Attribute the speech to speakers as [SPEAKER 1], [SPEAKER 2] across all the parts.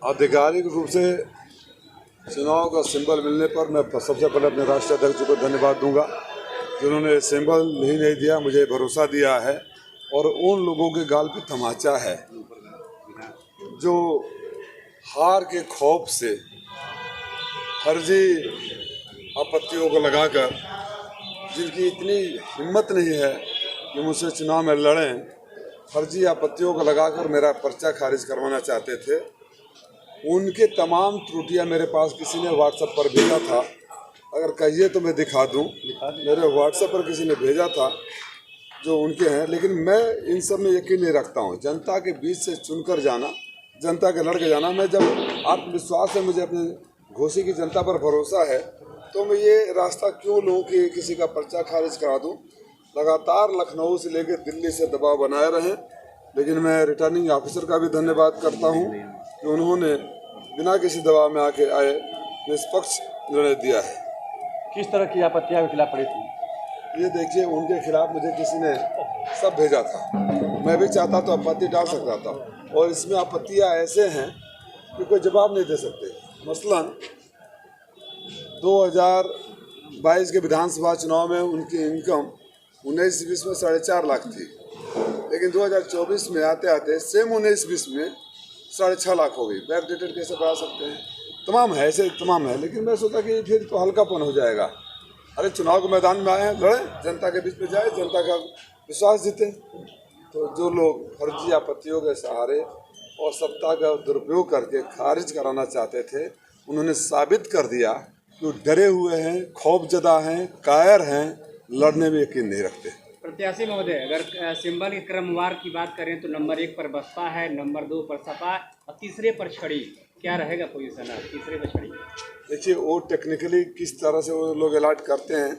[SPEAKER 1] आधिकारिक रूप से चुनाव का सिंबल मिलने पर मैं सबसे पहले अपने राष्ट्रीय अध्यक्ष को धन्यवाद दूंगा, जिन्होंने सिंबल ही नहीं दिया, मुझे भरोसा दिया है। और उन लोगों के गाल पे तमाचा है जो हार के खौफ से फर्जी आपत्तियों को लगाकर, जिनकी इतनी हिम्मत नहीं है कि मुझसे चुनाव में लड़ें, फर्जी आपत्तियों को लगाकर मेरा पर्चा खारिज करवाना चाहते थे। उनके तमाम त्रुटियां मेरे पास किसी ने व्हाट्सएप पर भेजा था, अगर कहिए तो मैं दिखा दूं। मेरे व्हाट्सएप पर किसी ने भेजा था जो उनके हैं, लेकिन मैं इन सब में यकीन नहीं रखता हूं। जनता के बीच से चुनकर जाना, जनता के लड़के जाना, मैं जब आत्मविश्वास है, मुझे अपने घोषी की जनता पर भरोसा है, तो मैं ये रास्ता क्यों लूँ कि किसी का पर्चा खारिज करा दूँ। लगातार लखनऊ से लेकर दिल्ली से दबाव बनाए रहें, लेकिन मैं रिटर्निंग ऑफिसर का भी धन्यवाद करता हूँ कि उन्होंने बिना किसी दबाव में आके आए निष्पक्ष निर्णय दिया है।
[SPEAKER 2] किस तरह की आपत्तियां खिलाफ पड़ी थी?
[SPEAKER 1] ये देखिए, उनके खिलाफ मुझे किसी ने सब भेजा था, मैं भी चाहता तो आपत्ति डाल सकता था, और इसमें आपत्तियां ऐसे हैं कि कोई जवाब नहीं दे सकते। मसलन 2022 के विधानसभा चुनाव में उनकी इनकम 19-20 में 4.5 लाख थी, लेकिन 2024 में आते आते सेम 19-20 में 6.5 लाख हो गई। बैक डेटेड कैसे बढ़ा सकते हैं? तमाम है, ऐसे तमाम है, लेकिन मैं सोचा कि फिर तो हल्कापन हो जाएगा। अरे चुनाव के मैदान में आए हैं, लड़ें, जनता के बीच में जाए, जनता का विश्वास जीते। तो जो लोग फर्जी आपत्तियों के सहारे और सत्ता का दुरुपयोग करके खारिज कराना चाहते थे, उन्होंने साबित कर दिया कि वो डरे हुए हैं, खौफजदा हैं, कायर हैं, लड़ने में यकीन नहीं रखते।
[SPEAKER 3] प्रत्याशी महोदय, अगर सिंबल के क्रमवार की बात करें तो नंबर 1 पर बसपा है, नंबर 2 पर सपा और तीसरे पर छड़ी, क्या रहेगा पोजीशन तीसरे पर छड़ी?
[SPEAKER 1] देखिए, वो टेक्निकली किस तरह से वो लोग अलॉट करते हैं,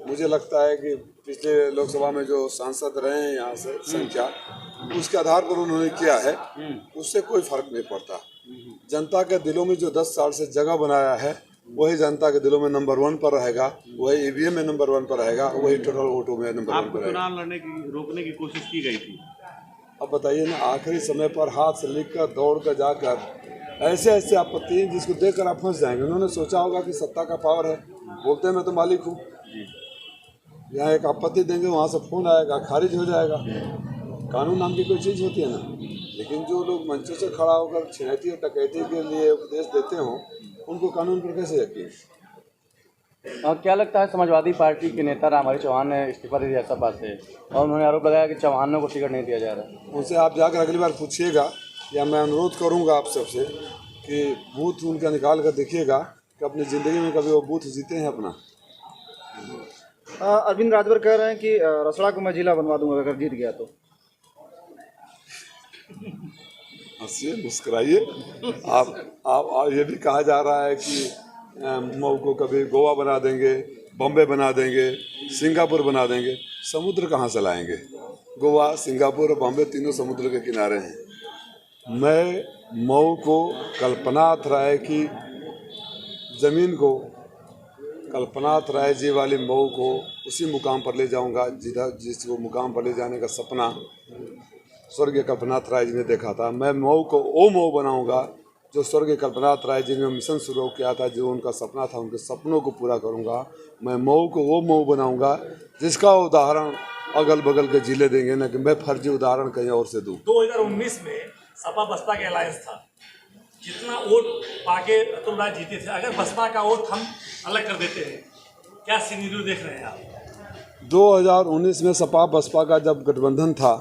[SPEAKER 1] मुझे लगता है कि पिछले लोकसभा में जो सांसद रहे हैं यहाँ से संख्या, उसके आधार पर उन्होंने किया है, उससे कोई फर्क नहीं पड़ता। जनता के दिलों में जो 10 साल से जगह बनाया है, वही जनता के दिलों में नंबर 1 पर रहेगा, वही ईवीएम में नंबर 1 पर रहेगा, वही टोटल वोटों में नंबर 1 पर रहेगा।
[SPEAKER 2] चुनाव लड़ने की रोकने की कोशिश की गई थी,
[SPEAKER 1] अब बताइए ना, आखिरी समय पर हाथ से लिख कर दौड़ कर जाकर ऐसे ऐसे आपत्ति जिसको देखकर आप फंस जाएंगे। उन्होंने सोचा होगा कि सत्ता का पावर है, बोलते हैं मैं तो मालिक हूँ, यहाँ एक आपत्ति देंगे, वहाँ से फोन आएगा, खारिज हो जाएगा। कानून नाम की कोई चीज़ होती है ना, लेकिन जो लोग मंचों से खड़ा होकर छिनैती और डकैती के लिए उपदेश देते हों, उनको कानून पर कैसे यकीन?
[SPEAKER 2] क्या लगता है, समाजवादी पार्टी के नेता रामहरि चौहान ने इस्तीफा दे दिया सपा से और उन्होंने आरोप लगाया कि चौहानों को टिकट नहीं दिया जा रहा?
[SPEAKER 1] उनसे आप जाकर अगली बार पूछिएगा, या मैं अनुरोध करूंगा आप सबसे कि बूथ उनका निकाल कर देखिएगा कि अपनी ज़िंदगी में कभी वो बूथ जीते हैं अपना।
[SPEAKER 4] अरविंद राजभर कह रहे हैं कि रसड़ा को मैं जिला बनवा दूंगा अगर जीत गया तो।
[SPEAKER 1] हंसिए, मुस्कुराइए। आप ये भी कहा जा रहा है कि मऊ को कभी गोवा बना देंगे, बॉम्बे बना देंगे, सिंगापुर बना देंगे। समुद्र कहाँ से लाएंगे? गोवा, सिंगापुर और बॉम्बे तीनों समुद्र के किनारे हैं। मैं मऊ को कल्पनाथ राय की ज़मीन को, कल्पनाथ राय जी वाली मऊ को उसी मुकाम पर ले जाऊंगा जिसको मुकाम पर ले जाने का सपना स्वर्गीय कल्पनाथ राय जी ने देखा था। मैं मऊ को वो मऊ बनाऊंगा जो स्वर्गीय कल्पनाथ राय जी ने मिशन शुरू किया था, जो उनका सपना था, उनके सपनों को पूरा करूंगा। मैं मऊ को वो मऊ बनाऊंगा जिसका उदाहरण अगल बगल के जिले देंगे, ना कि मैं फर्जी उदाहरण कहीं और से दूं।
[SPEAKER 5] 2019 में सपा बसपा के अलायंस था, जितना वोट पाके अतुल राय जीते थे, अगर बसपा का वोट हम अलग कर देते हैं, क्या सिनेरियो देख रहे हैं आप?
[SPEAKER 1] 2019 में सपा बसपा का जब गठबंधन था,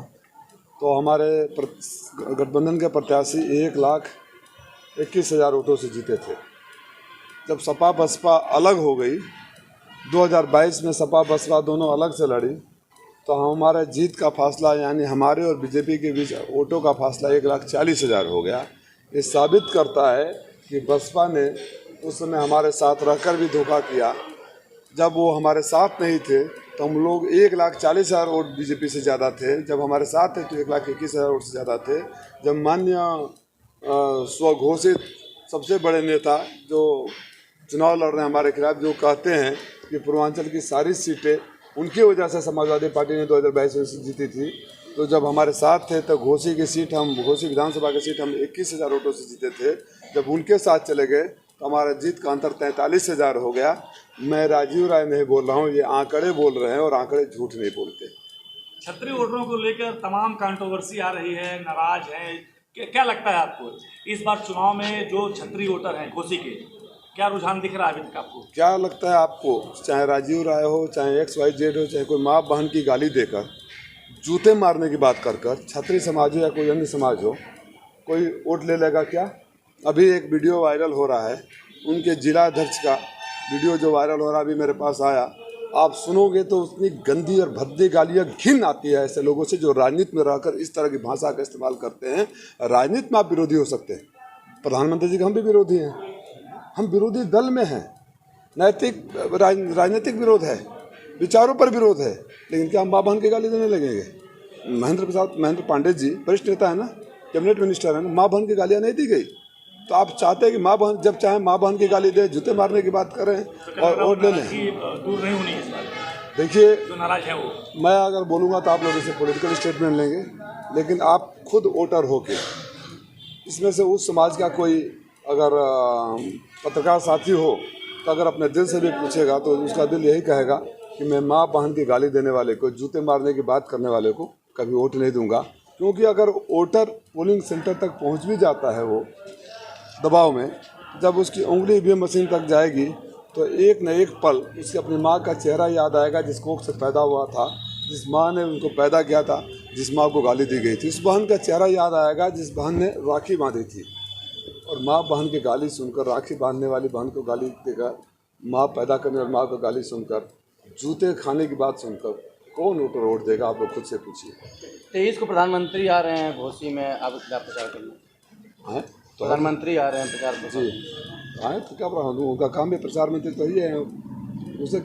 [SPEAKER 1] तो हमारे गठबंधन के प्रत्याशी 1,21,000 वोटों से जीते थे। जब सपा बसपा अलग हो गई, 2022 में सपा बसपा दोनों अलग से लड़ी, तो हमारे जीत का फासला, यानी हमारे और बीजेपी के बीच वोटों का फासला 1,40,000 हो गया। ये साबित करता है कि बसपा ने उस समय हमारे साथ रहकर भी धोखा किया। जब वो हमारे साथ नहीं थे तो हम लोग 1,40,000 वोट बीजेपी से ज़्यादा थे, जब हमारे साथ थे तो 1,21,000 वोट से ज़्यादा थे। जब मान्य स्वघोषित सबसे बड़े नेता जो चुनाव लड़ रहे हैं हमारे खिलाफ, जो कहते हैं कि पूर्वांचल की सारी सीटें उनकी वजह से समाजवादी पार्टी ने 2022 में जीती थी, तो जब हमारे साथ थे तो घोसी विधानसभा की सीट हम 21,000 वोटों से जीते थे। जब उनके साथ चले गए तो हमारा जीत का अंतर 43,000 हो गया। मैं राजीव राय नहीं बोल रहा हूँ, ये आंकड़े बोल रहे हैं और आंकड़े झूठ नहीं बोलते।
[SPEAKER 5] क्षत्रिय वोटरों को लेकर तमाम कंट्रोवर्सी आ रही है, नाराज हैं। क्या लगता है आपको इस बार चुनाव में जो क्षत्रिय वोटर हैं घोसी के, क्या रुझान दिख रहा है अभी तक आपको? क्या
[SPEAKER 1] लगता है आपको, चाहे राजीव राय हो, चाहे XYZ हो, चाहे कोई माँ बहन की गाली देकर, जूते मारने की बात कर क्षत्रिय समाज हो या कोई अन्य समाज हो, कोई वोट ले लेगा क्या? अभी एक वीडियो वायरल हो रहा है, उनके जिला अध्यक्ष का वीडियो जो वायरल हो रहा है अभी मेरे पास आया। आप सुनोगे तो उतनी गंदी और भद्दी गालियाँ, घिन आती है ऐसे लोगों से जो राजनीति में रहकर इस तरह की भाषा का इस्तेमाल करते हैं। राजनीति में आप विरोधी हो सकते हैं, प्रधानमंत्री जी का हम भी विरोधी हैं, हम विरोधी दल में हैं, नैतिक राजनीतिक विरोध है, विचारों पर विरोध है, लेकिन क्या हम माँ बहन की गाली देने लगेंगे? महेंद्र पांडे जी वरिष्ठ नेता है ना, कैबिनेट मिनिस्टर है ना, माँ बहन की गालियाँ नहीं दी गई। तो आप चाहते हैं कि माँ बहन जब चाहे माँ बहन की गाली दे, जूते मारने की बात करें और वोट ले लें?
[SPEAKER 5] दूर नहीं होनी इस बात।
[SPEAKER 1] देखिए,
[SPEAKER 5] जो नाराज है वो, मैं
[SPEAKER 1] अगर बोलूँगा तो आप लोग इसे पॉलिटिकल स्टेटमेंट लेंगे, लेकिन आप खुद वोटर होके इसमें से उस समाज का कोई अगर पत्रकार साथी हो तो अगर अपने दिल से भी पूछेगा तो उसका दिल यही कहेगा कि मैं माँ बहन की गाली देने वाले को, जूते मारने की बात करने वाले को कभी वोट नहीं दूंगा। क्योंकि अगर वोटर पोलिंग सेंटर तक पहुंच भी जाता है वो दबाव में, जब उसकी उंगली ईवीएम मशीन तक जाएगी तो एक न एक पल उसकी अपनी माँ का चेहरा याद आएगा, जिस कोख से पैदा हुआ था, जिस माँ ने उनको पैदा किया था, जिस माँ को गाली दी गई थी, उस बहन का चेहरा याद आएगा जिस बहन ने राखी बांधी थी। और माँ बहन की गाली सुनकर, राखी बांधने वाली बहन को गाली देकर, माँ पैदा करने वाली माँ को गाली सुनकर, जूते खाने की बात सुनकर कौन वोटर वोट देगा? आप लोग खुद से पूछिए।
[SPEAKER 2] 23 को प्रधानमंत्री आ रहे हैं घोसी में, आप प्रचार करने?
[SPEAKER 1] तो
[SPEAKER 2] प्रधानमंत्री आ रहे हैं प्रचार
[SPEAKER 1] जी, आए तो क्या प्रधान, उनका काम है प्रचार मंत्री तो ही है, उसे